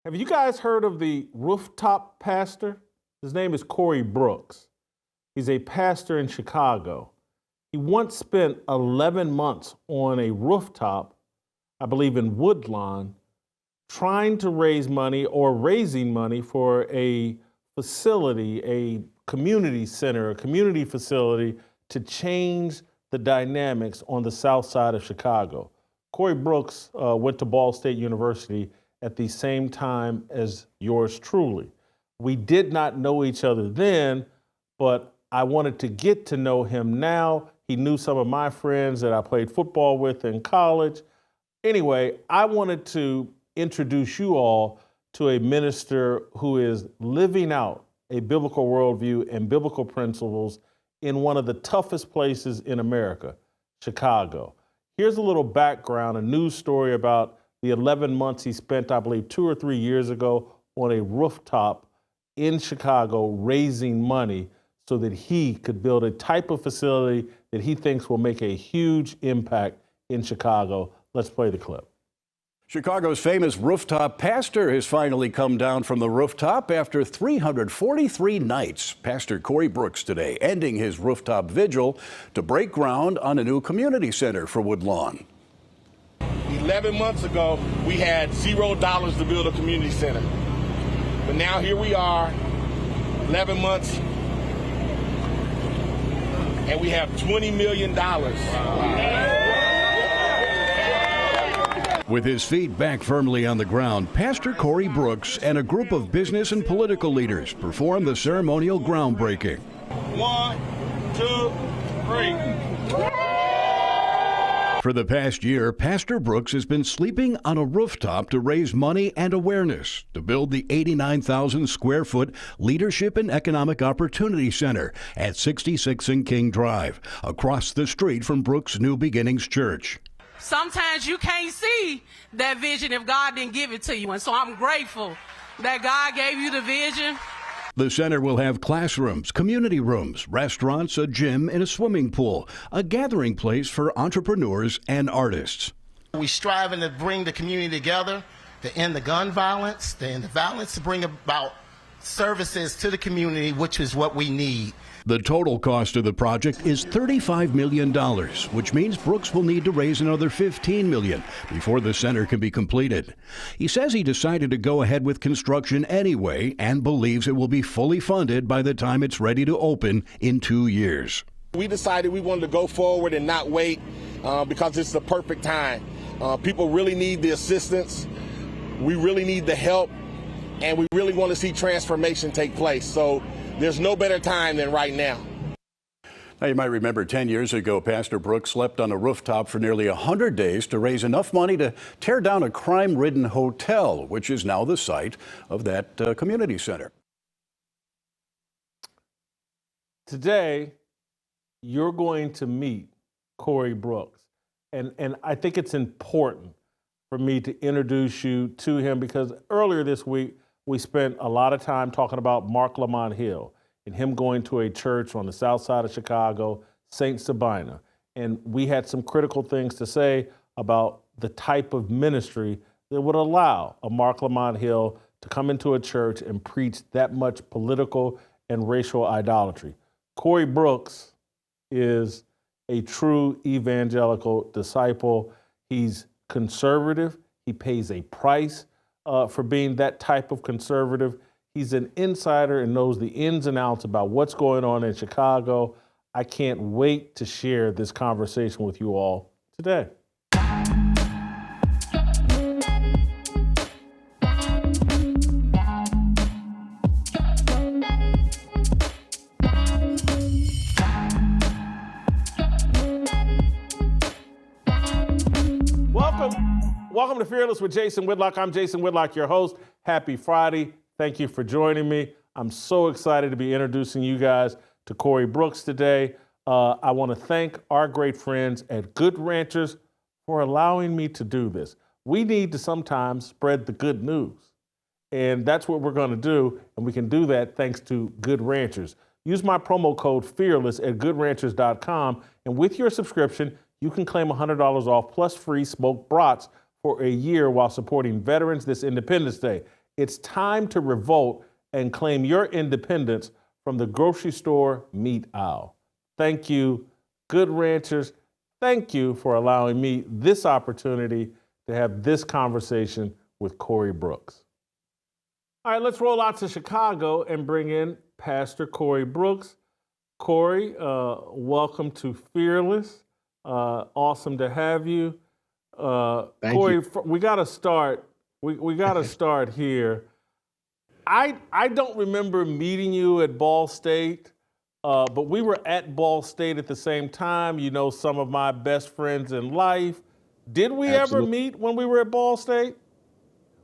Have you guys heard of the Rooftop pastor? His name is Corey Brooks. He's a pastor in Chicago. He once spent 11 months on a rooftop, I believe in Woodlawn, trying to raise money or raising money for a facility, a community center, a community facility to change the dynamics on the south side of Chicago. Corey Brooks went to Ball State University at the same time as yours truly. We did not know each other then, but I wanted to get to know him now. He knew some of my friends that I played football with in college. Anyway, I wanted to introduce you all to a minister who is living out a biblical worldview and biblical principles in one of the toughest places in America, Chicago. Here's a little background, a news story about the 11 months he spent, I believe 2 or 3 years ago, on a rooftop in Chicago raising money so that he could build a type of facility that he thinks will make a huge impact in Chicago. Let's play the clip. Chicago's famous rooftop pastor has finally come down from the rooftop after 343 nights. Pastor Corey Brooks today ending his rooftop vigil to break ground on a new community center for Woodlawn. 11 months ago, we had $0 to build a community center. But now here we are, 11 months, and we have $20 million. With his feet back firmly on the ground, Pastor Corey Brooks and a group of business and political leaders performed the ceremonial groundbreaking. 1, 2, 3. For the past year, Pastor Brooks has been sleeping on a rooftop to raise money and awareness to build the 89,000 square foot Leadership and Economic Opportunity Center at 66 and King Drive, across the street from Brooks New Beginnings Church. Sometimes you can't see that vision if God didn't give it to you. And so I'm grateful that God gave you the vision. The center will have classrooms, community rooms, restaurants, a gym, and a swimming pool, a gathering place for entrepreneurs and artists. We striving to bring the community together, to end the gun violence, to end the violence, to bring about services to the community, which is what we need. The total cost of the project is $35 million, which means Brooks will need to raise another $15 million before the center can be completed. He says he decided to go ahead with construction anyway and believes it will be fully funded by the time it's ready to open in 2 years. We decided we wanted to go forward and not wait because it's the perfect time. People really need the assistance. We really need the help, and we really want to see transformation take place. So there's no better time than right now. Now, you might remember 10 years ago, Pastor Brooks slept on a rooftop for nearly 100 days to raise enough money to tear down a crime-ridden hotel, which is now the site of that community center. Today, you're going to meet Corey Brooks. And I think it's important for me to introduce you to him because earlier this week, we spent a lot of time talking about Mark Lamont Hill and him going to a church on the south side of Chicago, St. Sabina. And we had some critical things to say about the type of ministry that would allow a Mark Lamont Hill to come into a church and preach that much political and racial idolatry. Corey Brooks is a true evangelical disciple. He's conservative. He pays a price for being that type of conservative. He's an insider and knows the ins and outs about what's going on in Chicago. I can't wait to share this conversation with you all today. Welcome to Fearless with Jason Whitlock. I'm Jason Whitlock, your host. Happy Friday. Thank you for joining me. I'm so excited to be introducing you guys to Corey Brooks today. I want to thank our great friends at Good Ranchers for allowing me to do this. We need to sometimes spread the good news, and that's what we're going to do, and we can do that thanks to Good Ranchers. Use my promo code FEARLESS at goodranchers.com, and with your subscription, you can claim $100 off plus free smoked brats for a year while supporting veterans this Independence Day. It's time to revolt and claim your independence from the grocery store meat aisle. Thank you, Good Ranchers. Thank you for allowing me this opportunity to have this conversation with Corey Brooks. All right, let's roll out to Chicago and bring in Pastor Corey Brooks. Corey, welcome to Fearless. Awesome to have you. Thank Corey, you. we got to start. We got to start here. I don't remember meeting you at Ball State, but we were at Ball State at the same time. You know, some of my best friends in life. Did we ever meet when we were at Ball State?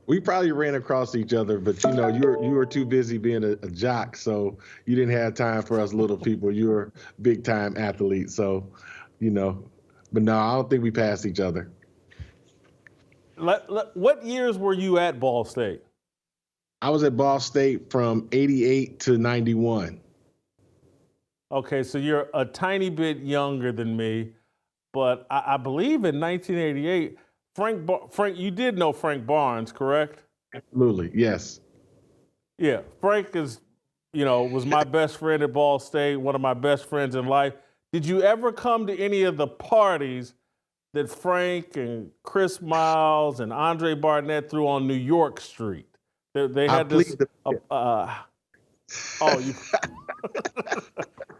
We probably ran across each other, but you know, you were too busy being a jock, so you didn't have time for us little people. You were big time athletes, so you know. But no, I don't think we passed each other. What years were you at Ball State? I was at Ball State from '88 to '91. Okay, so you're a tiny bit younger than me, but I believe in 1988, Frank, you did know Frank Barnes, correct? Absolutely, yes. Yeah, Frank was my best friend at Ball State, one of my best friends in life. Did you ever come to any of the parties that Frank and Chris Miles and Andre Barnett threw on New York Street? They had this.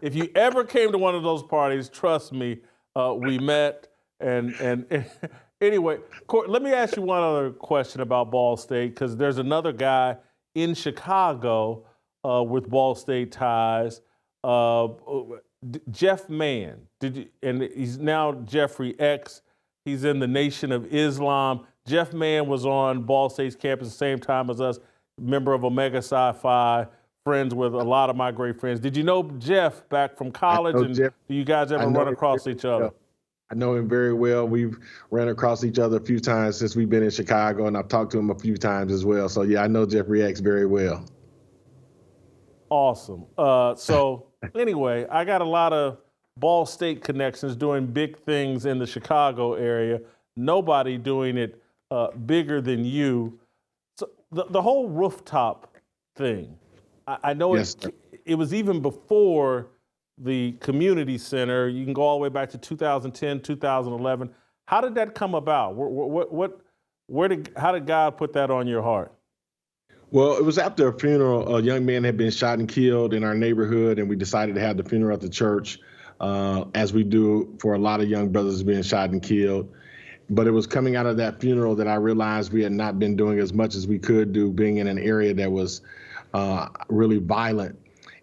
If you ever came to one of those parties, trust me, we met. And anyway, let me ask you one other question about Ball State, because there's another guy in Chicago with Ball State ties, Jeff Mann. And he's now Jeffrey X. He's in the Nation of Islam. Jeff Mann was on Ball State's campus at the same time as us, member of Omega Psi Phi, friends with a lot of my great friends. Did you know Jeff back from college? And Jeff. Do you guys ever run across each other? I know him very well. We've ran across each other a few times since we've been in Chicago, and I've talked to him a few times as well. So yeah, I know Jeffrey X very well. Awesome. So anyway, I got a lot of Ball State connections doing big things in the Chicago area. Nobody doing it bigger than you. So the whole rooftop thing, I know it was even before the community center. You can go all the way back to 2010, 2011. How did that come about? How did God put that on your heart? Well, it was after a funeral. A young man had been shot and killed in our neighborhood, and we decided to have the funeral at the church, as we do for a lot of young brothers being shot and killed. But it was coming out of that funeral that I realized we had not been doing as much as we could do, being in an area that was really violent.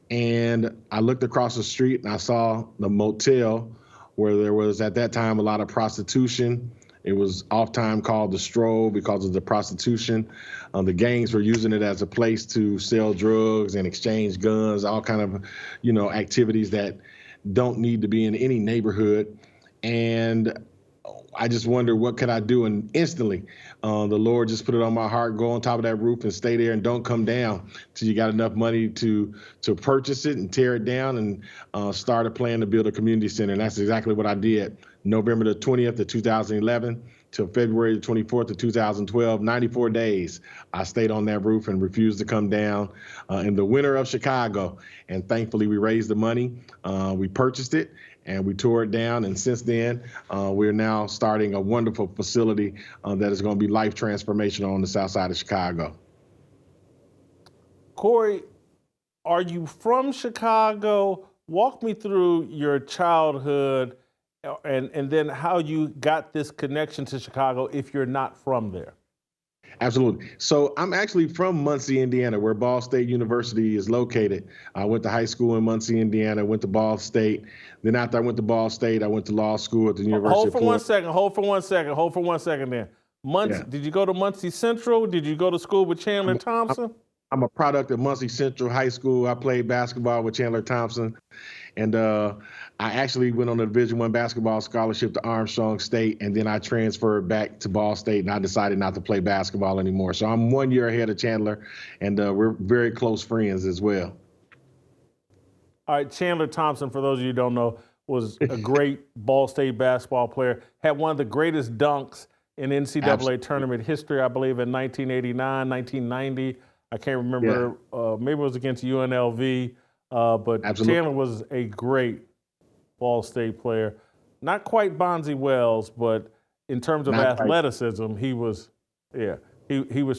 And I looked across the street and I saw the motel where there was at that time a lot of prostitution. It was oft-time called the Stroll because of the prostitution. The gangs were using it as a place to sell drugs and exchange guns, all kind of, activities that don't need to be in any neighborhood. And I just wondered, what could I do? And instantly, the Lord just put it on my heart: go on top of that roof and stay there and don't come down till you got enough money to purchase it and tear it down and start a plan to build a community center. And that's exactly what I did. November the 20th of 2011 till February the 24th of 2012, 94 days, I stayed on that roof and refused to come down in the winter of Chicago. And thankfully, we raised the money, we purchased it, and we tore it down. And since then, we're now starting a wonderful facility that is going to be life transformational on the south side of Chicago. Corey, are you from Chicago? Walk me through your childhood and then how you got this connection to Chicago if you're not from there. Absolutely. So I'm actually from Muncie, Indiana, where Ball State University is located. I went to high school in Muncie, Indiana, went to Ball State. Then after I went to Ball State, I went to law school at the University of Florida. Hold for one second there. Muncie, yeah. Did you go to Muncie Central? Did you go to school with Chandler Thompson? I'm a product of Muncie Central High School. I played basketball with Chandler Thompson. And I actually went on a Division I basketball scholarship to Armstrong State, and then I transferred back to Ball State, and I decided not to play basketball anymore. So I'm 1 year ahead of Chandler, and we're very close friends as well. All right, Chandler Thompson, for those of you who don't know, was a great Ball State basketball player, had one of the greatest dunks in NCAA tournament history, I believe, in 1989, 1990. I can't remember. Maybe it was against UNLV, but Absolutely. Chandler was a great Ball State player. Not quite Bonzi Wells, but in terms of Not quite. athleticism, he was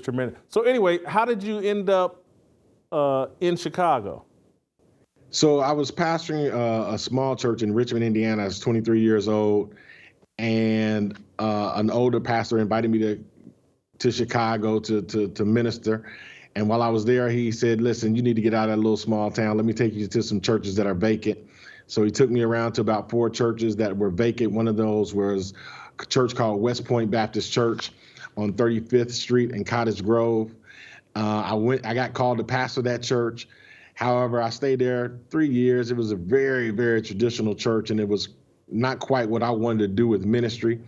tremendous. So anyway, how did you end up in Chicago? So I was pastoring a small church in Richmond, Indiana. I was 23 years old, and an older pastor invited me to Chicago to minister. And while I was there, he said, "Listen, you need to get out of that little small town. Let me take you to some churches that are vacant." So he took me around to about 4 churches that were vacant. One of those was a church called West Point Baptist Church on 35th Street in Cottage Grove. I got called to pastor that church. However, I stayed there 3 years. It was a very, very traditional church, and it was not quite what I wanted to do with ministry.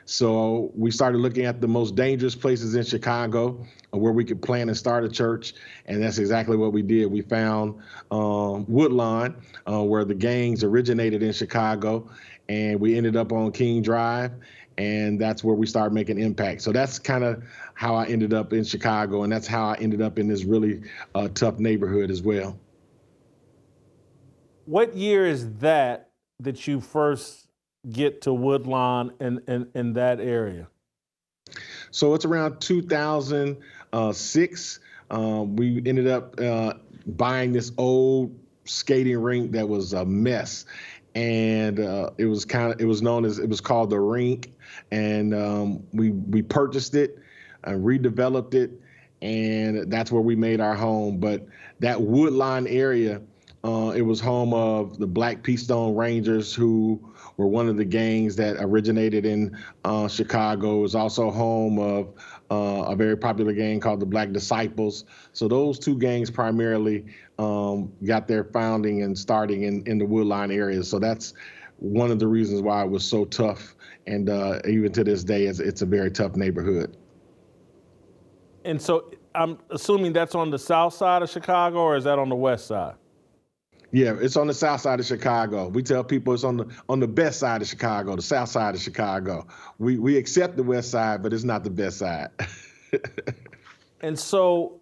So we started looking at the most dangerous places in Chicago where we could plant and start a church, and that's exactly what we did. We found Woodlawn, where the gangs originated in Chicago, and we ended up on King Drive, and that's where we started making impact. So that's kind of how I ended up in Chicago, and that's how I ended up in this really tough neighborhood as well. What year is that you first get to Woodlawn and in that area? So it's around 2006. We ended up buying this old skating rink that was a mess, and it was called the rink, and we purchased it and redeveloped it, and that's where we made our home. But that Woodlawn area, it was home of the Black Peastone Rangers, who were one of the gangs that originated in Chicago. It was also home of a very popular gang called the Black Disciples. So those 2 gangs primarily got their founding and starting in the Woodlawn area. So that's one of the reasons why it was so tough. And even to this day, it's a very tough neighborhood. And so I'm assuming that's on the south side of Chicago, or is that on the west side? Yeah, it's on the south side of Chicago. We tell people it's on the best side of Chicago, the south side of Chicago. We accept the west side, but it's not the best side. And so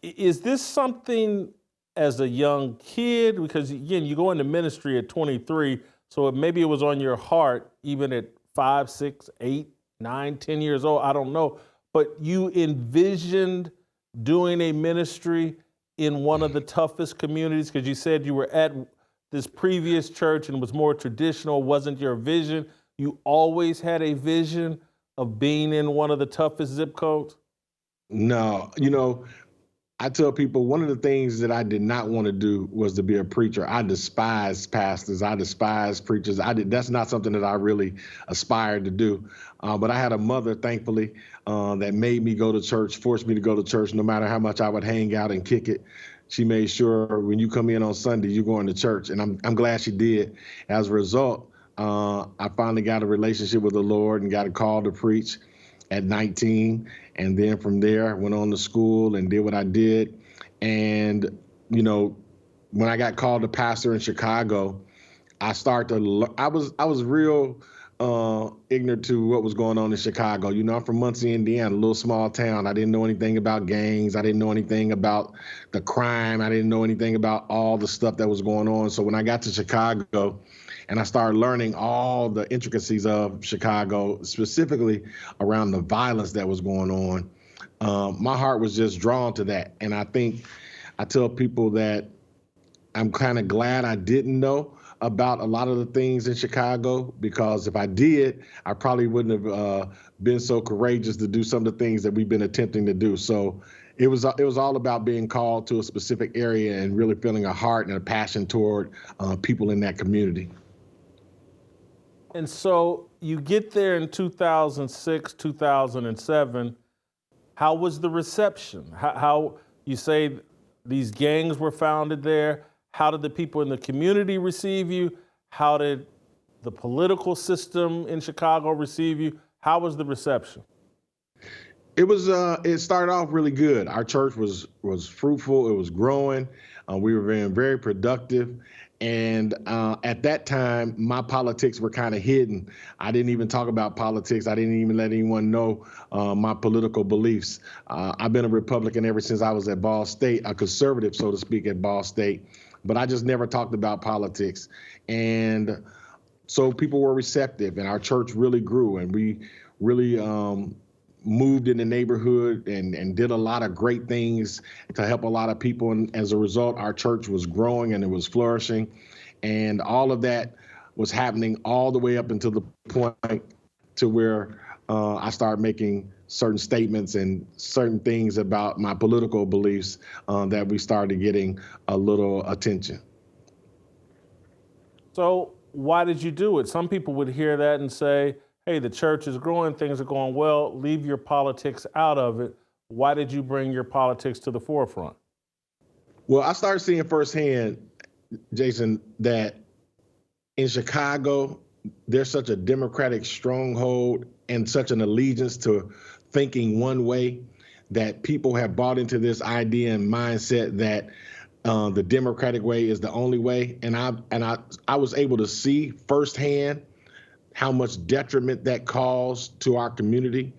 is this something as a young kid? Because again, you go into ministry at 23, so maybe it was on your heart even at 5, 6, 8, 9, 10 years old, I don't know. But you envisioned doing a ministry in one of the toughest communities, because you said you were at this previous church and it was more traditional, wasn't your vision. You always had a vision of being in one of the toughest zip codes? No, I tell people one of the things that I did not want to do was to be a preacher. I despise pastors. I despise preachers. That's not something that I really aspired to do. But I had a mother, thankfully, that made me go to church, forced me to go to church, no matter how much I would hang out and kick it. She made sure when you come in on Sunday, you're going to church. And I'm glad she did. As a result, I finally got a relationship with the Lord and got a call to preach at 19. And then from there, I went on to school and did what I did. And, when I got called to pastor in Chicago, I was real ignorant to what was going on in Chicago. I'm from Muncie, Indiana, a little small town. I didn't know anything about gangs. I didn't know anything about the crime. I didn't know anything about all the stuff that was going on. So when I got to Chicago and I started learning all the intricacies of Chicago, specifically around the violence that was going on, my heart was just drawn to that. And I tell people that I'm kind of glad I didn't know about a lot of the things in Chicago, because if I did, I probably wouldn't have been so courageous to do some of the things that we've been attempting to do. So it was all about being called to a specific area and really feeling a heart and a passion toward people in that community. And so you get there in 2006, 2007. How was the reception? How you say these gangs were founded there? How did the people in the community receive you? How did the political system in Chicago receive you? How was the reception? It started off really good. Our church was fruitful. It was growing. We were being very productive. And at that time, my politics were kind of hidden. I didn't even talk about politics. I didn't even let anyone know my political beliefs. I've been a Republican ever since I was at Ball State, a conservative, so to speak, at Ball State. But I just never talked about politics. And so people were receptive, and our church really grew, and we really moved in the neighborhood and did a lot of great things to help a lot of people. And as a result, our church was growing and it was flourishing. And all of that was happening all the way up until the point to where I started making certain statements and certain things about my political beliefs that we started getting a little attention. So why did you do it? Some people would hear that and say, hey, the church is growing, things are going well, leave your politics out of it. Why did you bring your politics to the forefront? Well, I started seeing firsthand, Jason, that in Chicago, there's such a Democratic stronghold and such an allegiance to thinking one way that people have bought into this idea and mindset that the Democratic way is the only way. And I was able to see firsthand how much detriment that caused to our community,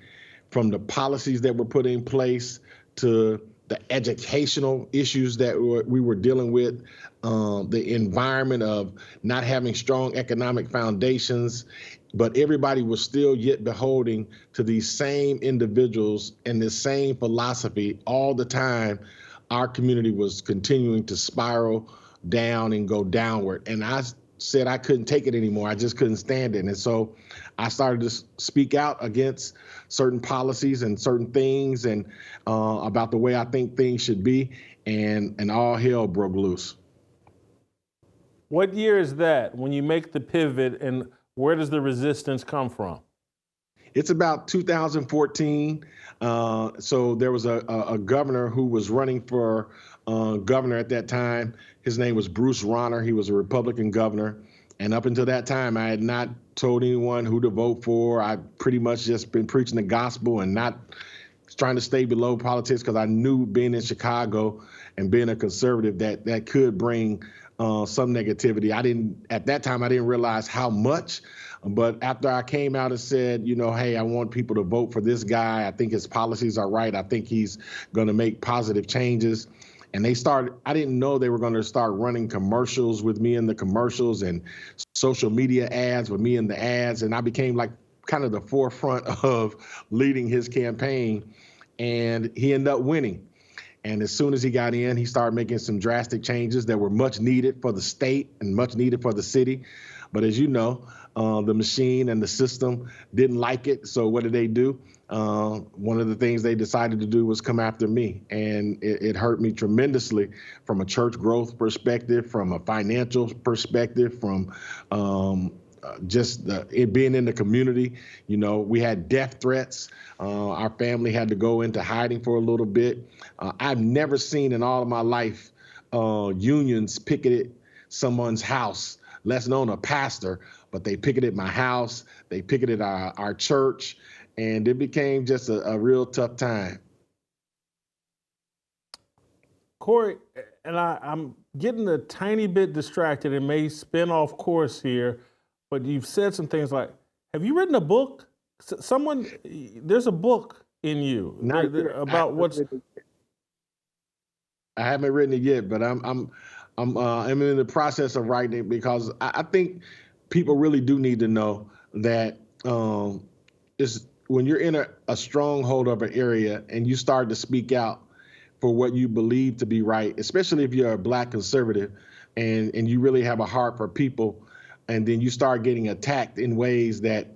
from the policies that were put in place to the educational issues that we were dealing with, the environment of not having strong economic foundations, but everybody was still yet beholding to these same individuals and this same philosophy all the time. Our community was continuing to spiral down and go downward. And I said I couldn't take it anymore. I just couldn't stand it. And so I started to speak out against certain policies and certain things and about the way I think things should be. And all hell broke loose. What year is that when you make the pivot, and where does the resistance come from? It's about 2014. So there was a governor who was running for governor at that time. His name was Bruce Rauner. He was a Republican governor. And up until that time, I had not told anyone who to vote for. I pretty much just been preaching the gospel and not trying to stay below politics, because I knew, being in Chicago and being a conservative, that could bring some negativity. At that time, I didn't realize how much. But after I came out and said, hey, I want people to vote for this guy. I think his policies are right. I think he's going to make positive changes. And I didn't know they were going to start running commercials with me in the commercials and social media ads with me in the ads. And I became like kind of the forefront of leading his campaign. And he ended up winning. And as soon as he got in, he started making some drastic changes that were much needed for the state and much needed for the city. But as you know, the machine and the system didn't like it. So what did they do? One of the things they decided to do was come after me. And it hurt me tremendously from a church growth perspective, from a financial perspective, from just it being in the community. We had death threats. Our family had to go into hiding for a little bit. I've never seen in all of my life unions picketed someone's house, less known a pastor, but they picketed my house, they picketed our church, and it became just a real tough time. Corey, and I'm getting a tiny bit distracted and may spin off course here, but you've said some things like, have you written a book? There's a book in you about what's... I haven't written it yet, but I'm in the process of writing it, because I think people really do need to know that when you're in a stronghold of an area and you start to speak out for what you believe to be right, especially if you're a Black conservative and you really have a heart for people, and then you start getting attacked in ways that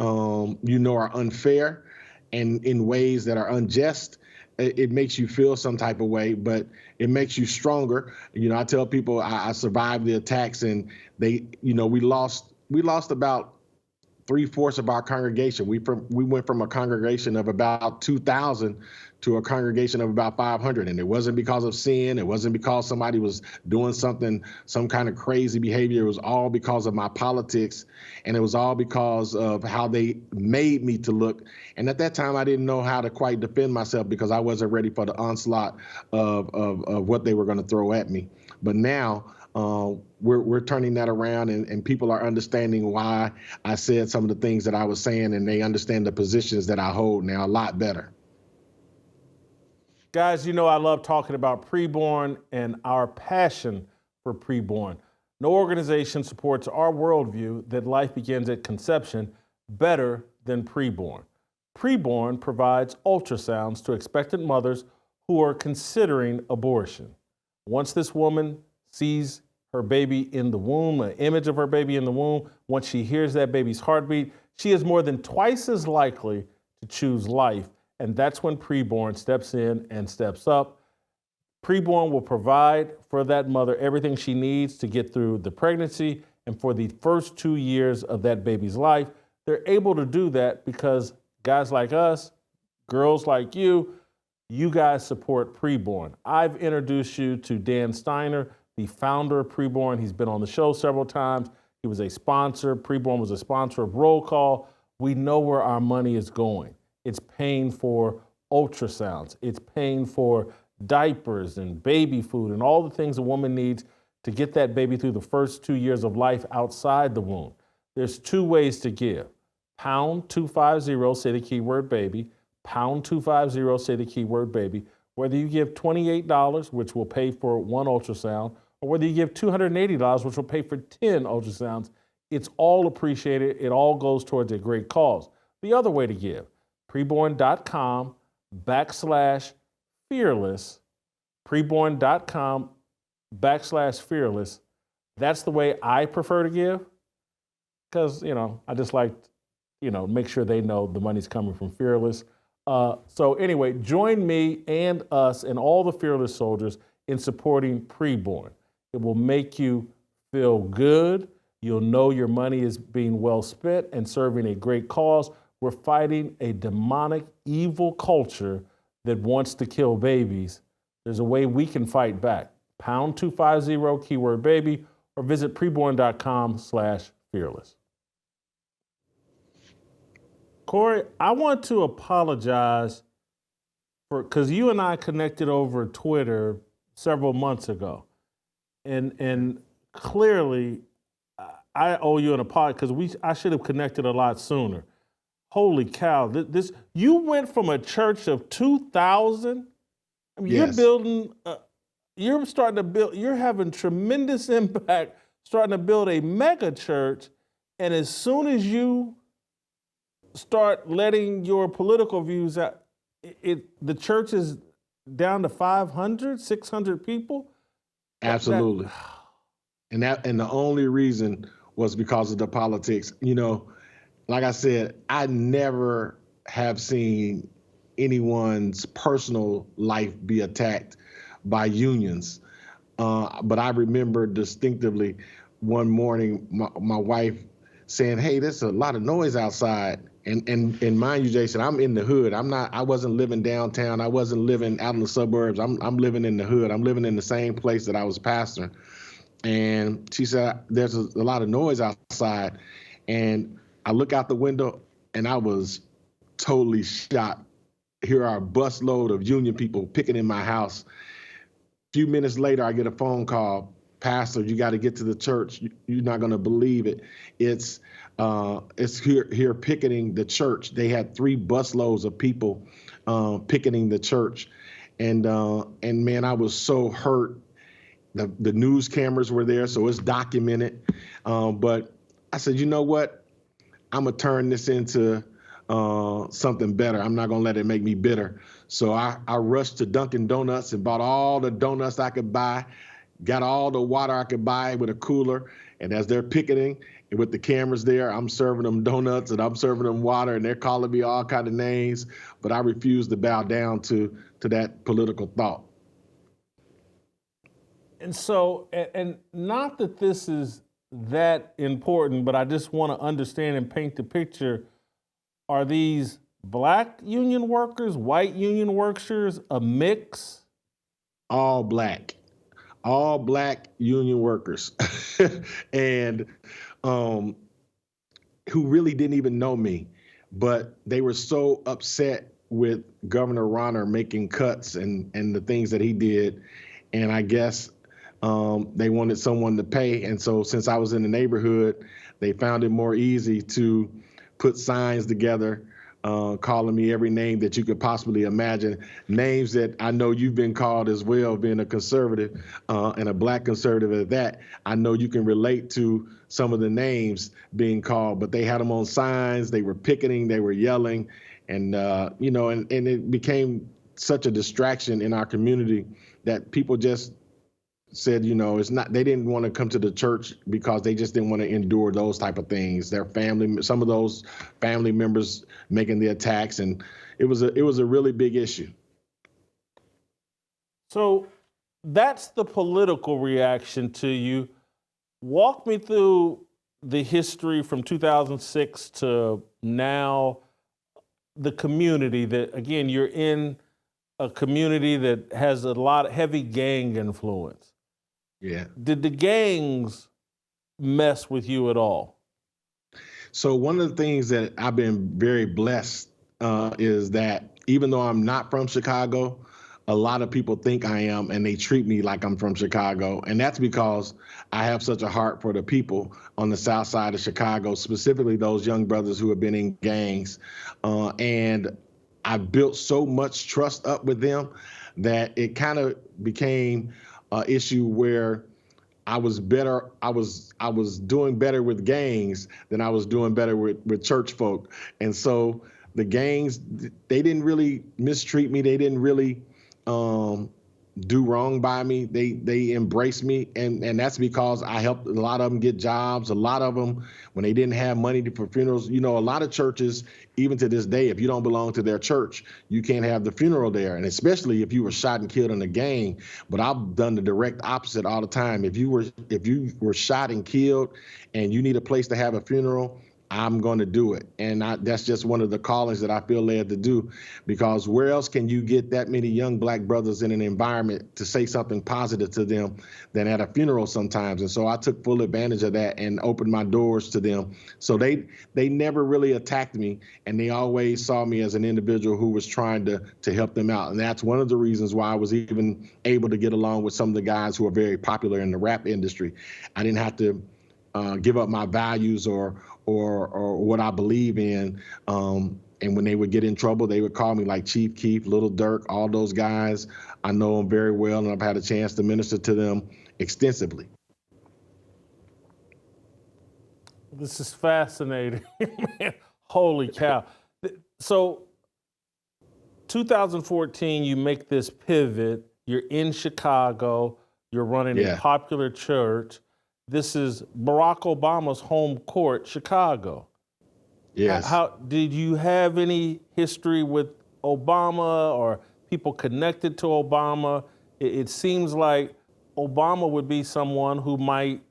are unfair and in ways that are unjust, it makes you feel some type of way, but it makes you stronger. I tell people I survived the attacks, and we lost about 3/4 of our congregation. We went from a congregation of about 2,000 to a congregation of about 500. And it wasn't because of sin. It wasn't because somebody was doing some kind of crazy behavior. It was all because of my politics. And it was all because of how they made me to look. And at that time, I didn't know how to quite defend myself, because I wasn't ready for the onslaught of what they were going to throw at me. But now we're turning that around, and people are understanding why I said some of the things that I was saying, and they understand the positions that I hold now a lot better. Guys, you know I love talking about preborn and our passion for preborn. No organization supports our worldview that life begins at conception better than preborn. Preborn provides ultrasounds to expectant mothers who are considering abortion. Once this woman sees her baby in the womb, an image of her baby in the womb, once she hears that baby's heartbeat, she is more than twice as likely to choose life. And that's when preborn steps in and steps up. Preborn will provide for that mother everything she needs to get through the pregnancy and for the first 2 years of that baby's life. They're able to do that because guys like us, girls like you guys support Preborn. I've introduced you to Dan Steiner, the founder of Preborn. He's been on the show several times. He was a sponsor. Preborn was a sponsor of Roll Call. We know where our money is going. It's paying for ultrasounds. It's paying for diapers and baby food and all the things a woman needs to get that baby through the first 2 years of life outside the womb. There's 2 ways to give. Pound 250, say the keyword baby. Pound 250, say the keyword baby. Whether you give $28, which will pay for 1 ultrasound, or whether you give $280, which will pay for 10 ultrasounds, it's all appreciated. It all goes towards a great cause. The other way to give, preborn.com/fearless, preborn.com/fearless. That's the way I prefer to give because, I just like, make sure they know the money's coming from Fearless. So anyway, join me and us and all the Fearless soldiers in supporting Preborn. It will make you feel good. You'll know your money is being well spent and serving a great cause. We're fighting a demonic, evil culture that wants to kill babies. There's a way we can fight back. Pound 250, keyword baby, or visit preborn.com/fearless. Corey, I want to apologize because you and I connected over Twitter several months ago. And clearly, I owe you an apology because I should have connected a lot sooner. Holy cow! You went from a church of 2,000. I mean, Yes. You're starting to build. You're having tremendous impact, starting to build a mega church, and as soon as you start letting your political views out, the church is down to 500, 600 people. Absolutely. And the only reason was because of the politics. Like I said, I never have seen anyone's personal life be attacked by unions. But I remember distinctively one morning, my wife saying, "Hey, there's a lot of noise outside." And mind you, Jason, I'm in the hood. I wasn't living downtown. I wasn't living out in the suburbs. I'm living in the hood. I'm living in the same place that I was pastoring. And she said, "There's a lot of noise outside." And I look out the window and I was totally shocked. Here are a busload of union people picking in my house. A few minutes later, I get a phone call. "Pastor, you got to get to the church. You're not going to believe it. It's here picketing the church." They had 3 busloads of people picketing the church, and man, I was so hurt. The news cameras were there, so it's documented. But I said, you know what? I'm gonna turn this into something better. I'm not gonna let it make me bitter. So I rushed to Dunkin' Donuts and bought all the donuts I could buy, got all the water I could buy with a cooler. And as they're picketing and with the cameras there, I'm serving them donuts and I'm serving them water, and they're calling me all kind of names. But I refuse to bow down to that political thought. And so, and not that this is that important, but I just want to understand and paint the picture. Are these black union workers, white union workers, a mix? All black union workers, and who really didn't even know me, but they were so upset with Governor Ronner making cuts and the things that he did. And I guess they wanted someone to pay. And so since I was in the neighborhood, they found it more easy to put signs together calling me every name that you could possibly imagine, names that I know you've been called as well, being a conservative and a black conservative at that. I know you can relate to some of the names being called, but they had them on signs, they were picketing, they were yelling, and and it became such a distraction in our community that people just said, it's not, they didn't want to come to the church because they just didn't want to endure those type of things. Their family, some of those family members making the attacks, and it was a really big issue. So that's the political reaction to you. Walk me through the history from 2006 to now, the community that, again, you're in a community that has a lot of heavy gang influence. Yeah. Did the gangs mess with you at all? So one of the things that I've been very blessed is that even though I'm not from Chicago, a lot of people think I am, and they treat me like I'm from Chicago. And that's because I have such a heart for the people on the south side of Chicago, specifically those young brothers who have been in gangs. And I built so much trust up with them that it kind of became an issue where I was doing better with gangs than I was doing better with church folk. And so the gangs, they didn't really mistreat me. They didn't really do wrong by me. They embraced me, and that's because I helped a lot of them get jobs. A lot of them, when they didn't have money for funerals, a lot of churches, even to this day, if you don't belong to their church, you can't have the funeral there, and especially if you were shot and killed in a gang. But I've done the direct opposite all the time. If you were shot and killed and you need a place to have a funeral, I'm going to do it. And that's just one of the callings that I feel led to do, because where else can you get that many young black brothers in an environment to say something positive to them than at a funeral sometimes? And so I took full advantage of that and opened my doors to them. So they never really attacked me, and they always saw me as an individual who was trying to help them out. And that's one of the reasons why I was even able to get along with some of the guys who are very popular in the rap industry. I didn't have to give up my values or what I believe in. And when they would get in trouble, they would call me like Chief Keef, Little Dirk, all those guys. I know them very well, and I've had a chance to minister to them extensively. This is fascinating, man. Holy cow. So 2014, you make this pivot. You're in Chicago. You're running a popular church. This is Barack Obama's home court, Chicago. Yes. How did you have any history with Obama or people connected to Obama? It seems like Obama would be someone who might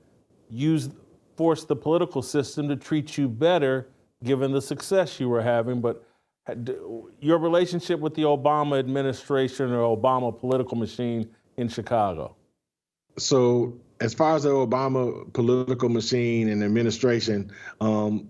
force the political system to treat you better, given the success you were having. But your relationship with the Obama administration or Obama political machine in Chicago? So as far as the Obama political machine and administration,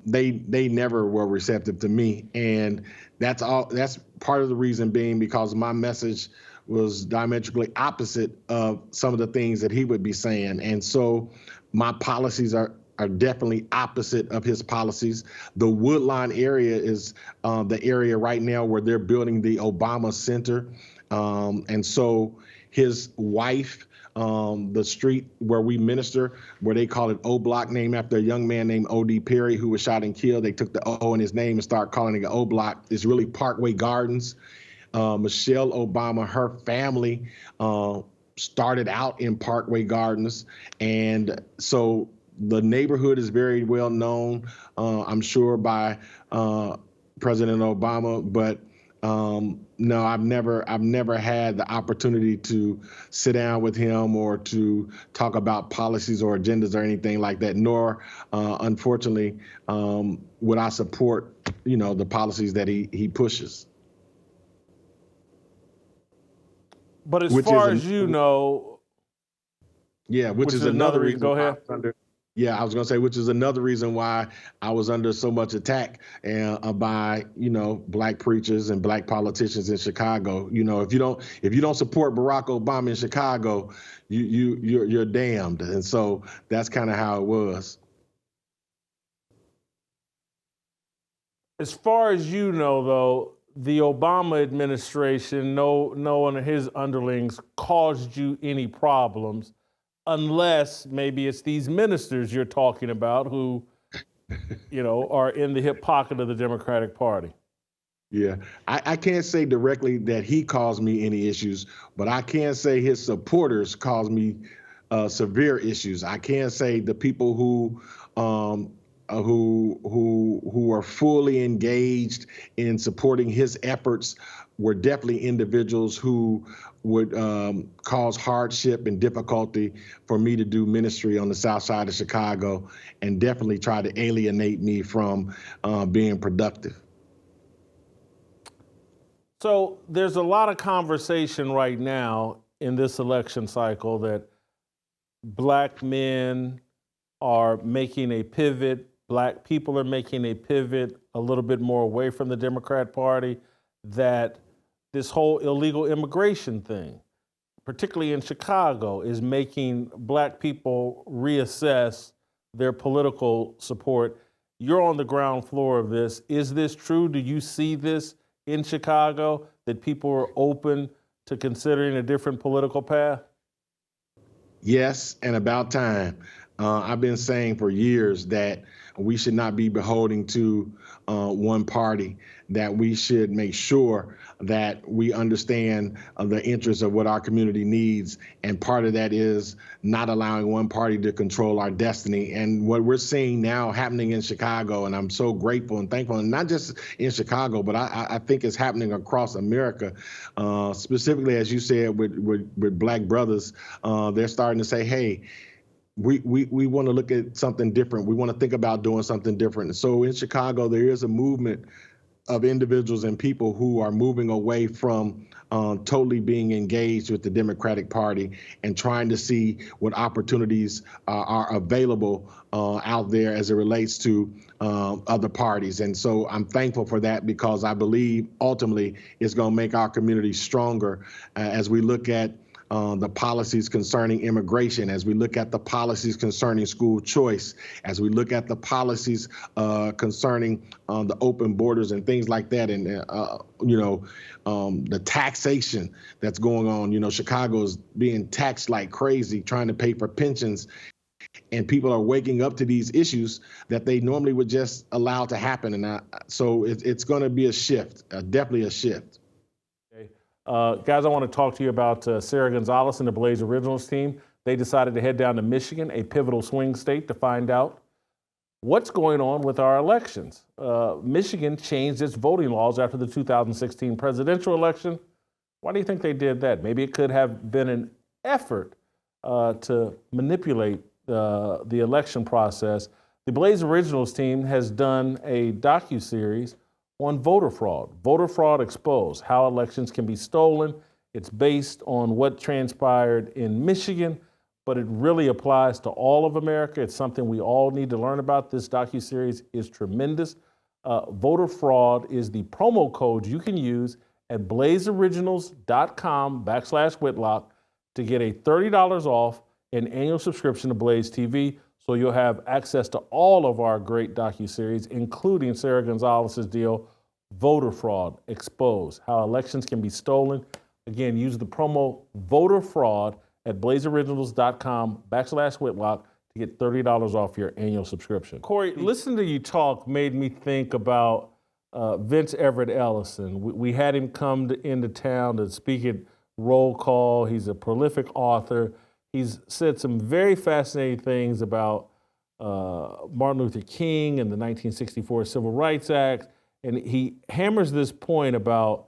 they never were receptive to me. And that's part of the reason being because my message was diametrically opposite of some of the things that he would be saying. And so my policies are definitely opposite of his policies. The Woodlawn area is the area right now where they're building the Obama Center. And so his wife, the street where we minister, where they call it O Block, named after a young man named O.D. Perry, who was shot and killed. They took the O in his name and started calling it O Block. It's really Parkway Gardens. Michelle Obama, her family started out in Parkway Gardens. And so the neighborhood is very well known, I'm sure, by President Obama, but no, I've never had the opportunity to sit down with him or to talk about policies or agendas or anything like that, nor unfortunately would I support, the policies that he pushes. But as far as you know, which is another reason. Go ahead. Yeah, I was going to say, which is another reason why I was under so much attack by, black preachers and black politicians in Chicago. If you don't support Barack Obama in Chicago, you're damned. And so that's kind of how it was. As far as you know, though, the Obama administration, no one of his underlings caused you any problems, unless maybe it's these ministers you're talking about who, are in the hip pocket of the Democratic Party. Yeah, I can't say directly that he caused me any issues, but I can say his supporters caused me severe issues. I can say the people who are fully engaged in supporting his efforts were definitely individuals who would cause hardship and difficulty for me to do ministry on the south side of Chicago, and definitely try to alienate me from being productive. So there's a lot of conversation right now in this election cycle that black men are making a pivot, black people are making a pivot a little bit more away from the Democrat Party, that this whole illegal immigration thing, particularly in Chicago, is making black people reassess their political support. You're on the ground floor of this. Is this true? Do you see this in Chicago, that people are open to considering a different political path? Yes, and about time. I've been saying for years that we should not be beholden to one party, that we should make sure that we understand the interests of what our community needs. And part of that is not allowing one party to control our destiny. And what we're seeing now happening in Chicago, and I'm so grateful and thankful, and not just in Chicago, but I think it's happening across America, specifically, as you said, with black brothers. They're starting to say, hey, we want to look at something different. We want to think about doing something different. So in Chicago, there is a movement of individuals and people who are moving away from totally being engaged with the Democratic Party and trying to see what opportunities are available out there as it relates to other parties. And so I'm thankful for that, because I believe ultimately it's going to make our community stronger as we look at the policies concerning immigration, as we look at the policies concerning school choice, as we look at the policies concerning the open borders and things like that, and the taxation that's going on. Chicago is being taxed like crazy, trying to pay for pensions, and people are waking up to these issues that they normally would just allow to happen. And so it's going to be a shift, definitely a shift. Guys, I want to talk to you about Sarah Gonzalez and the Blaze Originals team. They decided to head down to Michigan, a pivotal swing state, to find out what's going on with our elections. Michigan changed its voting laws after the 2016 presidential election. Why do you think they did that? Maybe it could have been an effort to manipulate the election process. The Blaze Originals team has done a docuseries on voter fraud exposed, how elections can be stolen. It's based on what transpired in Michigan, but it really applies to all of America. It's something we all need to learn about. This docuseries is tremendous. Voter fraud is the promo code you can use at blazeoriginals.com/Whitlock to get a $30 off an annual subscription to Blaze TV. So you'll have access to all of our great docuseries, including Sarah Gonzalez's deal, Voter Fraud Exposed, How Elections Can Be Stolen. Again, use the promo Voter Fraud at blazeoriginals.com/Whitlock to get $30 off your annual subscription. Corey, listening to you talk made me think about Vince Everett Ellison. We had him come into town to speak at Roll Call. He's a prolific author. He's said some very fascinating things about Martin Luther King and the 1964 Civil Rights Act. And he hammers this point about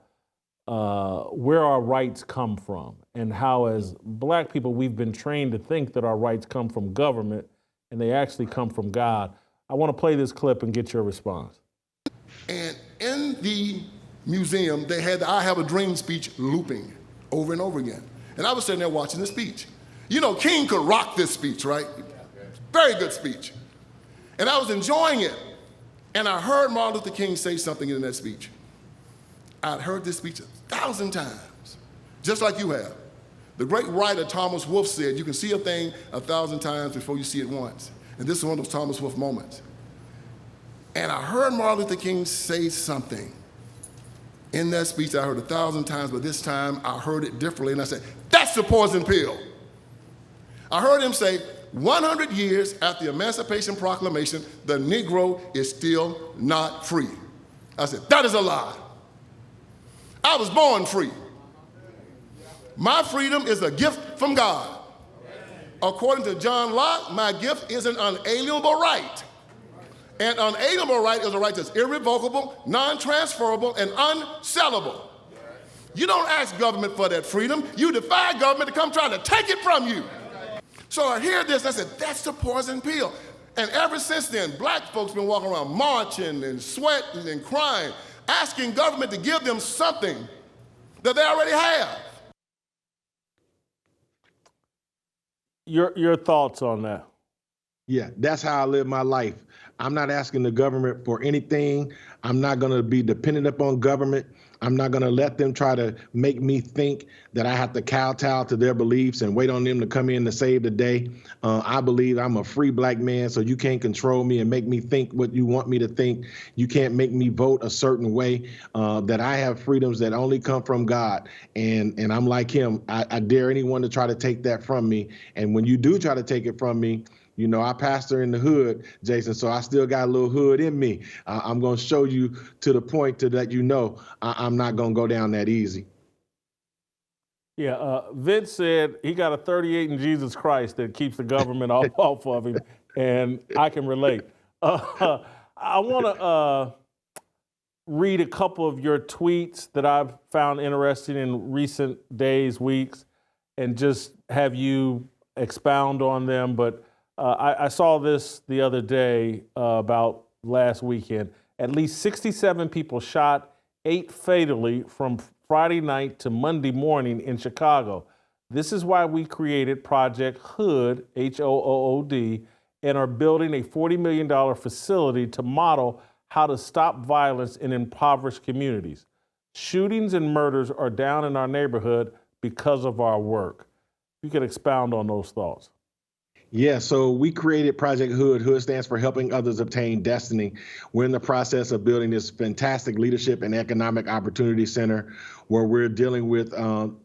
where our rights come from and how, as black people, we've been trained to think that our rights come from government and they actually come from God. I want to play this clip and get your response. And in the museum, they had the I Have a Dream speech looping over and over again. And I was sitting there watching the speech. You know, King could rock this speech, right? Very good speech. And I was enjoying it. And I heard Martin Luther King say something in that speech. I'd heard this speech 1,000 times, just like you have. The great writer Thomas Wolfe said, you can see a thing 1,000 times before you see it once. And this is one of those Thomas Wolfe moments. And I heard Martin Luther King say something in that speech I heard 1,000 times, but this time I heard it differently, and I said, that's the poison pill. I heard him say, 100 years after the Emancipation Proclamation, the Negro is still not free. I said, that is a lie. I was born free. My freedom is a gift from God. According to John Locke, my gift is an unalienable right. An unalienable right is a right that's irrevocable, non-transferable, and unsellable. You don't ask government for that freedom. You defy government to come try to take it from you. So I hear this, I said, that's the poison pill. And ever since then, black folks been walking around marching and sweating and crying, asking government to give them something that they already have. Your thoughts on that? Yeah, that's how I live my life. I'm not asking the government for anything. I'm not going to be dependent upon government. I'm not going to let them try to make me think that I have to kowtow to their beliefs and wait on them to come in to save the day. I believe I'm a free black man, so you can't control me and make me think what you want me to think. You can't make me vote a certain way, that I have freedoms that only come from God. And I'm like him. I dare anyone to try to take that from me. And when you do try to take it from me, you know, I pastor in the hood, Jason, so I still got a little hood in me. I'm going to show you to the point to let you know I'm not going to go down that easy. Yeah, Vince said he got a 38 in Jesus Christ that keeps the government off of him, and I can relate. I want to read a couple of your tweets that I've found interesting in recent days, weeks, and just have you expound on them. But I saw this the other day about last weekend. At least 67 people shot, 8 fatally from Friday night to Monday morning in Chicago. This is why we created Project Hood, Hood, and are building a $40 million facility to model how to stop violence in impoverished communities. Shootings and murders are down in our neighborhood because of our work. You could expound on those thoughts. Yeah, so we created Project Hood. Hood stands for Helping Others Obtain Destiny. We're in the process of building this fantastic leadership and economic opportunity center where we're dealing with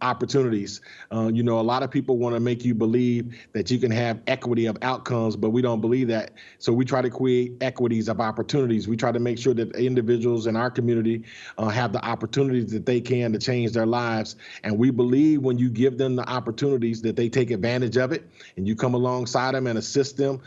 opportunities. You know, a lot of people want to make you believe that you can have equity of outcomes, but we don't believe that. So we try to create equities of opportunities. We try to make sure that individuals in our community have the opportunities that they can to change their lives. And we believe when you give them the opportunities that they take advantage of it, and you come alongside them and assist them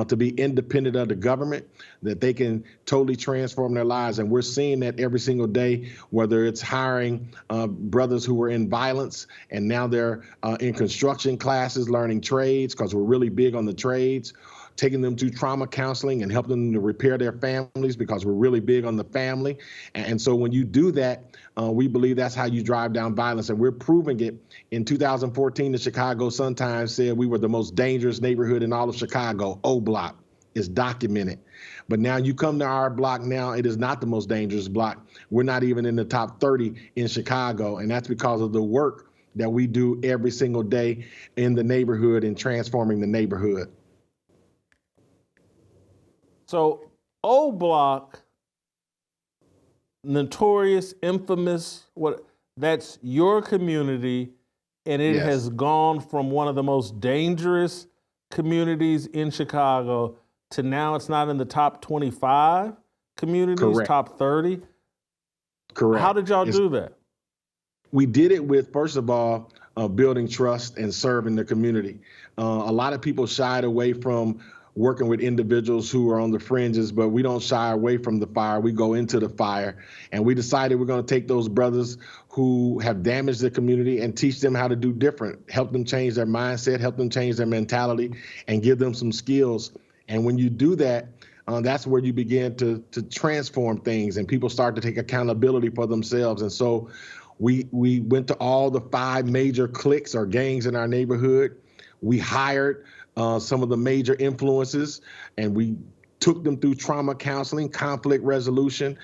to be independent of the government, that they can totally transform their lives. And we're seeing that every single day, whether it's hiring brothers who were in violence and now they're in construction classes, learning trades, because we're really big on the trades, taking them to trauma counseling and helping them to repair their families, because we're really big on the family. And so when you do that, we believe that's how you drive down violence. And we're proving it. In 2014, the Chicago Sun-Times said we were the most dangerous neighborhood in all of Chicago. O Block is documented. But now you come to our block now, it is not the most dangerous block. We're not even in the top 30 in Chicago. And that's because of the work that we do every single day in the neighborhood and transforming the neighborhood. So O Block, notorious, infamous, that's your community, and it has gone from one of the most dangerous communities in Chicago to now it's not in the top 25 communities, Correct. top 30. Correct. How did y'all do that? We did it with, first of all, building trust and serving the community. A lot of people shied away from working with individuals who are on the fringes, but we don't shy away from the fire. We go into the fire. And we decided we're going to take those brothers who have damaged the community and teach them how to do different, help them change their mindset, help them change their mentality, and give them some skills. And when you do that, that's where you begin to transform things, and people start to take accountability for themselves. And so we went to all the 5 major cliques or gangs in our neighborhood. We hired some of the major influences, and we took them through trauma counseling, conflict resolution,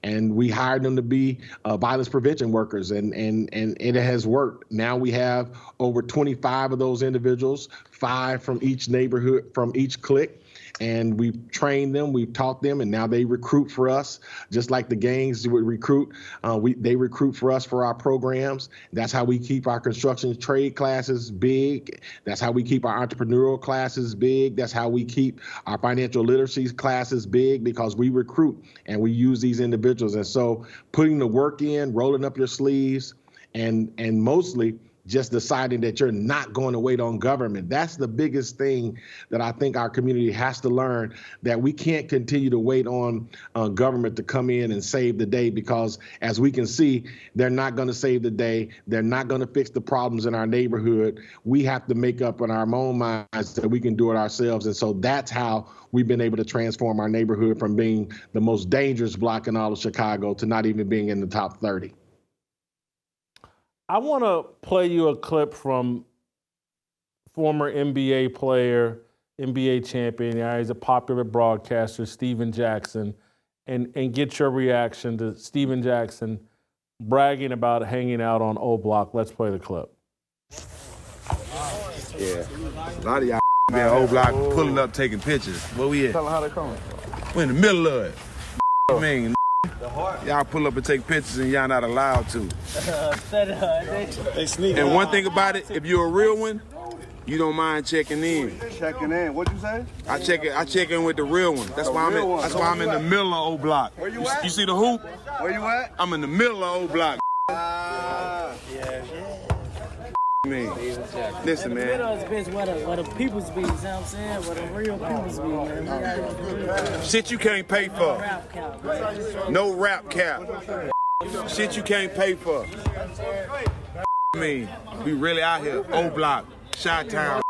and we hired them to be violence prevention workers, and it has worked. Now we have over 25 of those individuals, 5 from each neighborhood, from each clique. And we've trained them, we've taught them, and now they recruit for us, just like the gangs would recruit. They recruit for us for our programs. That's how we keep our construction trade classes big. That's how we keep our entrepreneurial classes big. That's how we keep our financial literacy classes big, because we recruit and we use these individuals. And so putting the work in, rolling up your sleeves, and mostly just deciding that you're not going to wait on government. That's the biggest thing that I think our community has to learn, that we can't continue to wait on government to come in and save the day, because as we can see, they're not going to save the day. They're not going to fix the problems in our neighborhood. We have to make up in our own minds that we can do it ourselves. And so that's how we've been able to transform our neighborhood from being the most dangerous block in all of Chicago to not even being in the top 30. I want to play you a clip from former NBA player, NBA champion. He's a popular broadcaster, Steven Jackson, and get your reaction to Steven Jackson bragging about hanging out on O Block. Let's play the clip. Yeah, a lot of y'all be on O Block pulling up, taking pictures. Where we at? Tell them how they coming. We're in the middle of it. I mean, y'all pull up and take pictures and y'all not allowed to. They sneak. And one thing about it, if you're a real one, you don't mind checking in. Checking in. What'd you say? I check in with the real one. That's why I'm in the middle of O Block. Where you at? You see the hoop? Where you at? I'm in the middle of O Block. Me. Listen, man. Middle is bitch where the people's be, you know what I'm saying? Where the real people's be, man. Shit you can't pay for. Rap cap, man. No rap cap. Shit you can't pay for. Me. We really out here. O Block. Chi-Town.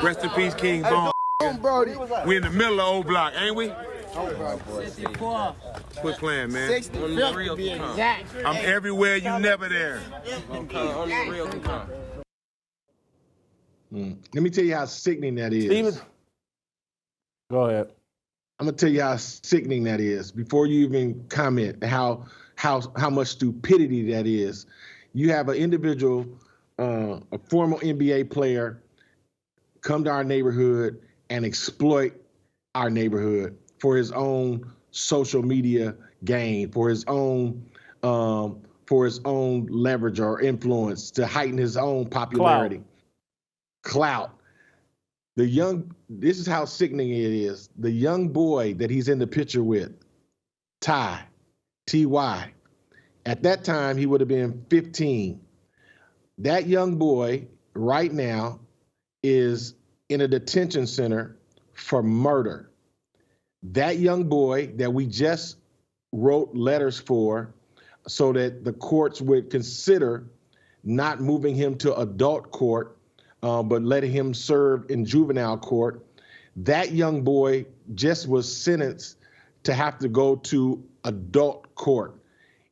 Rest in peace, King Bone. We in the middle of O Block, ain't we? 64. Quit playing, man. 65 to be exact. I'm everywhere, you never there. Let me tell you how sickening that is. Steven, go ahead. I'm gonna tell you how sickening that is before you even comment how much stupidity that is. You have an individual, a former NBA player, come to our neighborhood and exploit our neighborhood for his own social media gain, for his own leverage or influence to heighten his own popularity. Clout. This is how sickening it is. The young boy that he's in the picture with, T.Y., at that time he would have been 15. That young boy right now is in a detention center for murder. That young boy that we just wrote letters for so that the courts would consider not moving him to adult court, but letting him serve in juvenile court. That young boy just was sentenced to have to go to adult court.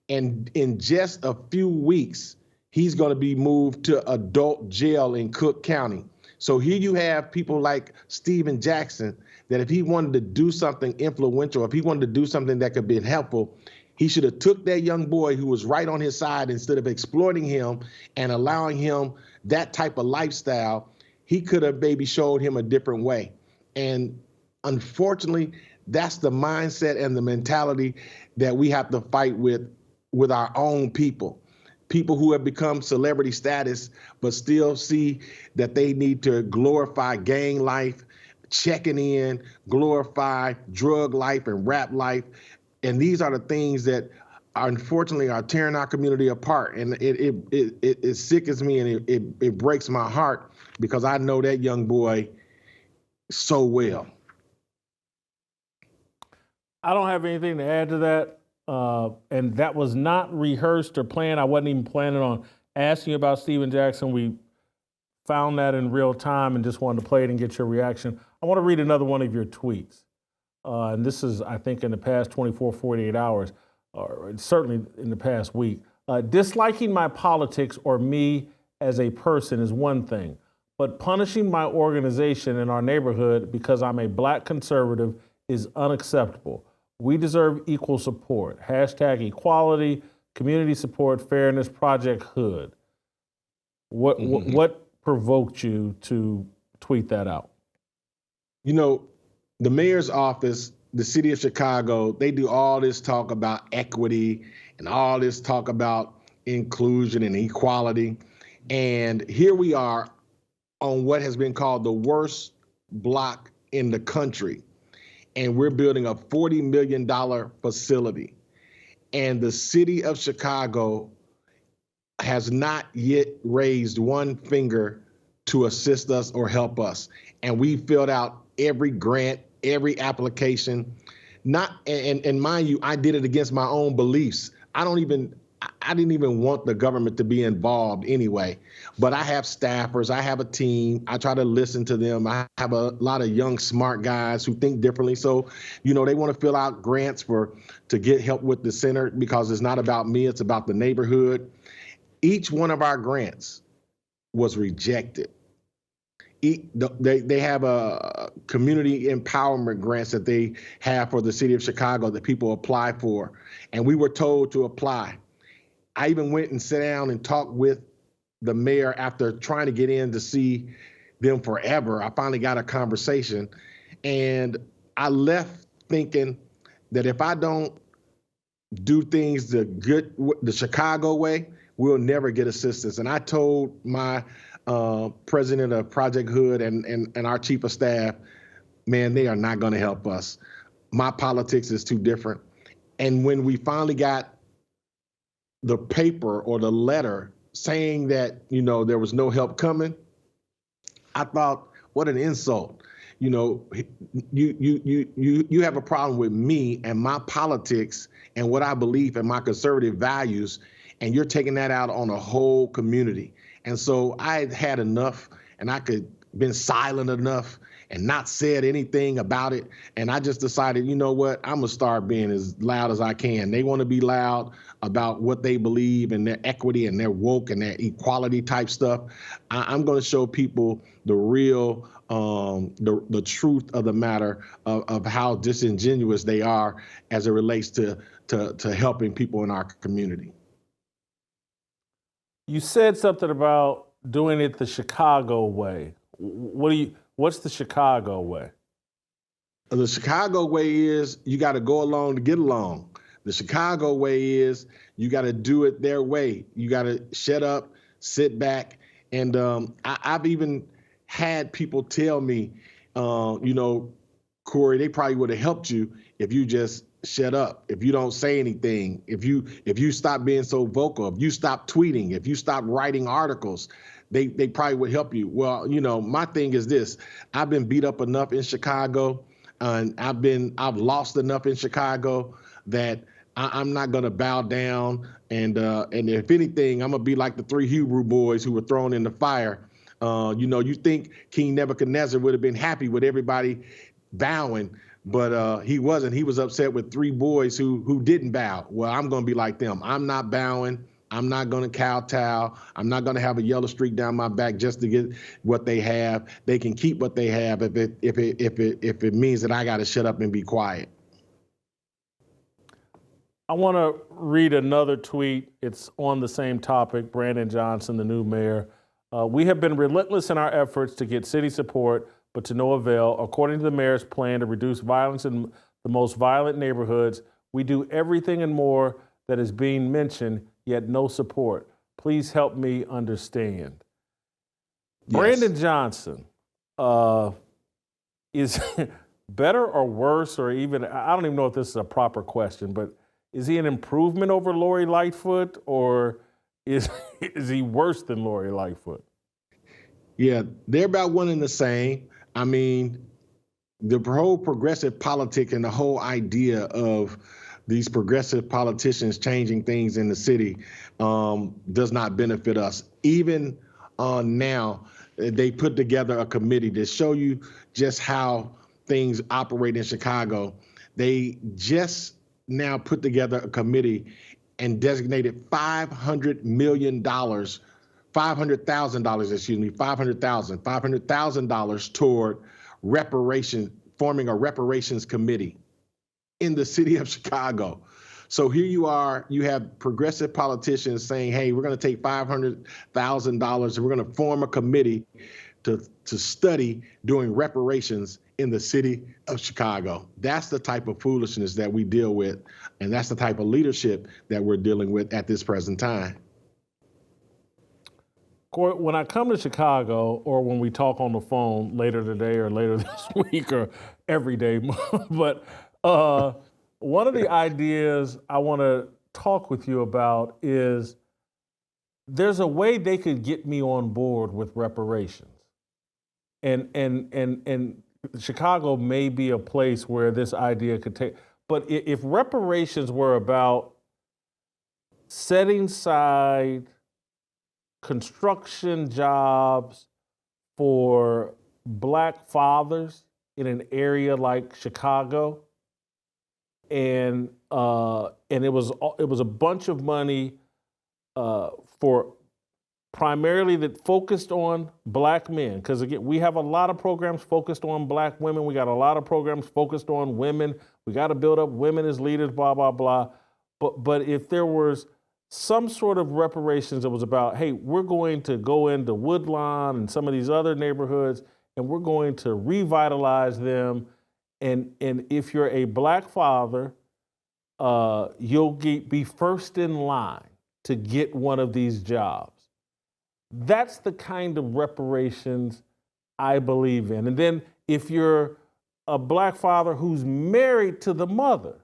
And in just a few weeks, he's going to be moved to adult jail in Cook County. So here you have people like Steven Jackson, that if he wanted to do something influential, if he wanted to do something that could be helpful, he should have took that young boy who was right on his side instead of exploiting him and allowing him that type of lifestyle. He could have maybe showed him a different way. And unfortunately, that's the mindset and the mentality that we have to fight with our own people. People who have become celebrity status, but still see that they need to glorify gang life, checking in, glorify drug life and rap life. And these are the things that unfortunately are tearing our community apart. And it sickens me and it breaks my heart because I know that young boy so well. I don't have anything to add to that. And that was not rehearsed or planned. I wasn't even planning on asking you about Steven Jackson. We found that in real time and just wanted to play it and get your reaction. I want to read another one of your tweets. And this is, I think, in the past 24, 48 hours, or certainly in the past week. Disliking my politics or me as a person is one thing, but punishing my organization in our neighborhood because I'm a black conservative is unacceptable. We deserve equal support. Hashtag equality, community support, fairness, Project Hood. What provoked you to tweet that out? You know, the mayor's office, the city of Chicago, they do all this talk about equity and all this talk about inclusion and equality. And here we are on what has been called the worst block in the country. And we're building a $40 million facility. And the city of Chicago has not yet raised one finger to assist us or help us. And we filled out every grant, every application. And mind you, I did it against my own beliefs. I didn't even want the government to be involved anyway. But I have staffers, I have a team, I try to listen to them. I have a lot of young, smart guys who think differently. So, you know, they want to fill out grants to get help with the center because it's not about me, it's about the neighborhood. Each one of our grants was rejected. They have a community empowerment grants that they have for the city of Chicago that people apply for. And we were told to apply. I even went and sat down and talked with the mayor after trying to get in to see them forever. I finally got a conversation and I left thinking that if I don't do things the Chicago way, we'll never get assistance. And I told my president of Project Hood and our chief of staff, man, they are not going to help us. My politics is too different. And when we finally got the paper or the letter saying that, you know, there was no help coming, I thought, what an insult. You know, you have a problem with me and my politics and what I believe in my conservative values, and you're taking that out on a whole community. And so I had enough, and I could been silent enough and not said anything about it. And I just decided, you know what, I'm gonna start being as loud as I can. They want to be loud about what they believe and their equity and their woke and their equality type stuff. I'm going to show people the real, the truth of the matter of how disingenuous they are as it relates to helping people in our community. You said something about doing it the Chicago way. What's the Chicago way? The Chicago way is you got to go along to get along. The Chicago way is you got to do it their way. You got to shut up, sit back. And I've even had people tell me, you know, Corey, they probably would have helped you if you just shut up, if you don't say anything, if you stop being so vocal, if you stop tweeting, if you stop writing articles, they probably would help you. Well, you know, my thing is this: I've been beat up enough in Chicago, and I've lost enough in Chicago that I'm not gonna bow down. And if anything, I'm gonna be like the 3 Hebrew boys who were thrown in the fire. You know, you think King Nebuchadnezzar would have been happy with everybody bowing, but he wasn't. He was upset with 3 boys who didn't bow. Well, I'm gonna be like them. I'm not bowing. I'm not going to kowtow. I'm not going to have a yellow streak down my back just to get what they have. They can keep what they have if it means that I got to shut up and be quiet. I want to read another tweet. It's on the same topic. Brandon Johnson, the new mayor. We have been relentless in our efforts to get city support, but to no avail. According to the mayor's plan to reduce violence in the most violent neighborhoods, we do everything and more that is being mentioned, yet no support. Please help me understand. Yes. Brandon Johnson is better or worse, or even, I don't even know if this is a proper question, but is he an improvement over Lori Lightfoot, or is he worse than Lori Lightfoot? Yeah, they're about one and the same. I mean, the whole progressive politic and the whole idea of these progressive politicians changing things in the city does not benefit us. Even now, they put together a committee to show you just how things operate in Chicago. They just now put together a committee and designated $500 million $500,000 toward forming a reparations committee in the city of Chicago. So here you are, you have progressive politicians saying, hey, we're going to take $500,000 and we're going to form a committee to study doing reparations in the city of Chicago. That's the type of foolishness that we deal with, and that's the type of leadership that we're dealing with at this present time. Corey, when I come to Chicago, or when we talk on the phone later today or later this week or every day, but one of the ideas I want to talk with you about is there's a way they could get me on board with reparations. And Chicago may be a place where this idea could take, but if reparations were about setting aside construction jobs for Black fathers in an area like Chicago, and it was a bunch of money for primarily that focused on Black men, because again, we have a lot of programs focused on Black women. We got a lot of programs focused on women. We got to build up women as leaders, blah, blah, blah. But if there was some sort of reparations that was about, hey, we're going to go into Woodlawn and some of these other neighborhoods, and we're going to revitalize them. And if you're a Black father, you'll be first in line to get one of these jobs. That's the kind of reparations I believe in. And then if you're a Black father who's married to the mother,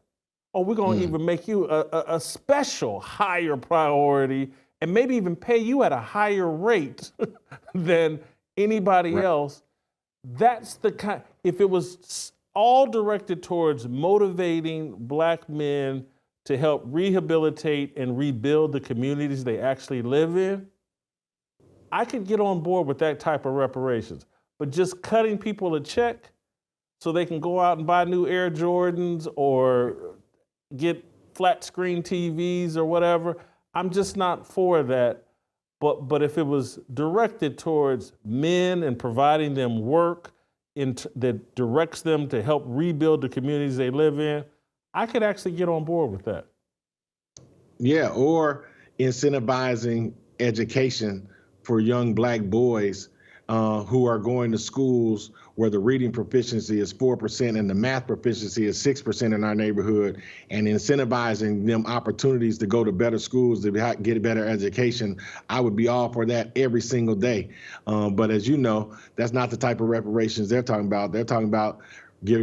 we're going to even make you a special higher priority and maybe even pay you at a higher rate than anybody else. That's the kind, if it was all directed towards motivating Black men to help rehabilitate and rebuild the communities they actually live in, I could get on board with that type of reparations. But just cutting people a check so they can go out and buy new Air Jordans or get flat screen TVs or whatever, I'm just not for that. But if it was directed towards men and providing them work that directs them to help rebuild the communities they live in, I could actually get on board with that. Yeah, or incentivizing education for young Black boys who are going to schools where the reading proficiency is 4% and the math proficiency is 6% in our neighborhood, and incentivizing them opportunities to go to better schools to get a better education. I would be all for that every single day. But as you know, that's not the type of reparations they're talking about. They're talking about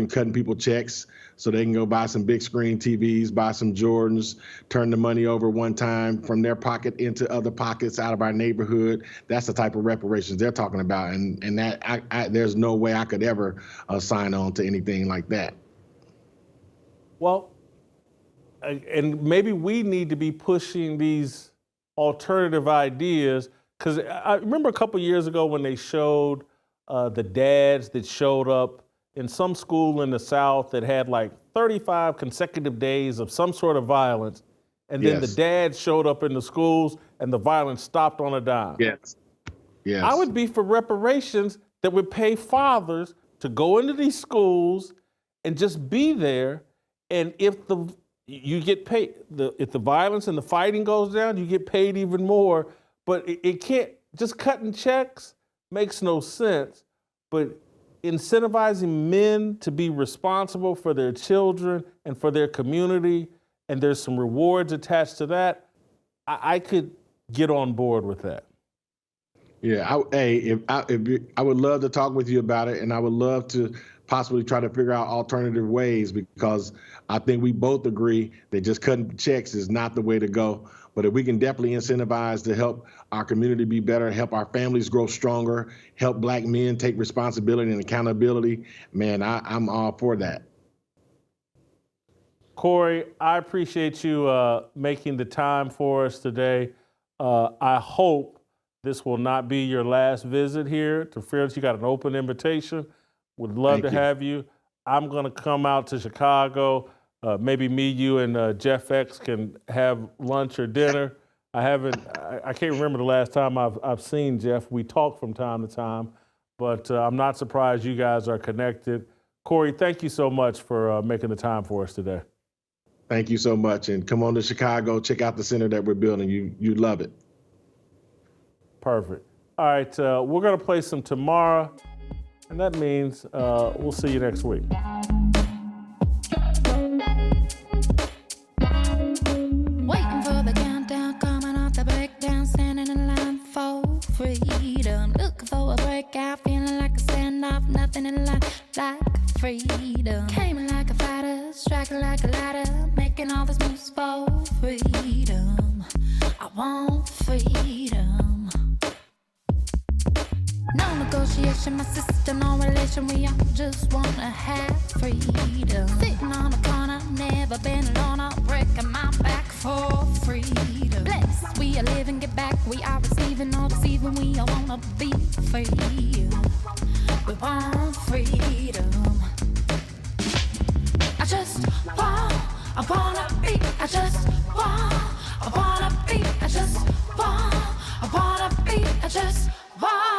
cutting people checks so they can go buy some big screen TVs, buy some Jordans, turn the money over one time from their pocket into other pockets out of our neighborhood. That's the type of reparations they're talking about. And that there's no way I could ever sign on to anything like that. Well, and maybe we need to be pushing these alternative ideas, because I remember a couple years ago when they showed the dads that showed up in some school in the South that had like 35 consecutive days of some sort of violence, and then the dad showed up in the schools and the violence stopped on a dime. Yes. I would be for reparations that would pay fathers to go into these schools and just be there, and if you get paid, if the violence and the fighting goes down, you get paid even more. But it can't, just cutting checks makes no sense. But incentivizing men to be responsible for their children and for their community, and there's some rewards attached to that, I could get on board with that. Yeah, I would love to talk with you about it, and I would love to possibly try to figure out alternative ways, because I think we both agree that just cutting checks is not the way to go. But if we can definitely incentivize to help our community be better, help our families grow stronger, help Black men take responsibility and accountability, man, I'm all for that. Corey, I appreciate you making the time for us today. I hope this will not be your last visit here to Fearless. You got an open invitation. Would love to have you. I'm going to come out to Chicago. Maybe me, you, and Jeff X can have lunch or dinner. I can't remember the last time I've seen Jeff. We talk from time to time, but I'm not surprised you guys are connected. Corey, thank you so much for making the time for us today. Thank you so much. And come on to Chicago, check out the center that we're building. You'd love it. Perfect. All right, we're going to play some tomorrow, and that means we'll see you next week. Waiting for the countdown, coming off the breakdown, standing in line for freedom. Looking for a breakout, feeling like a standoff, nothing in life like freedom. Came in like a fighter, striking like a ladder, making all these moves for freedom. I want freedom. No negotiation, my sister, no relation. We all just wanna have freedom. Sitting on a corner, never been alone. I'm breaking my back for freedom. Blessed, we are living, get back. We are receiving, all deceiving. We all wanna be free. We want freedom. I wanna be. I just want. I wanna be. I just want. I wanna be. I just want.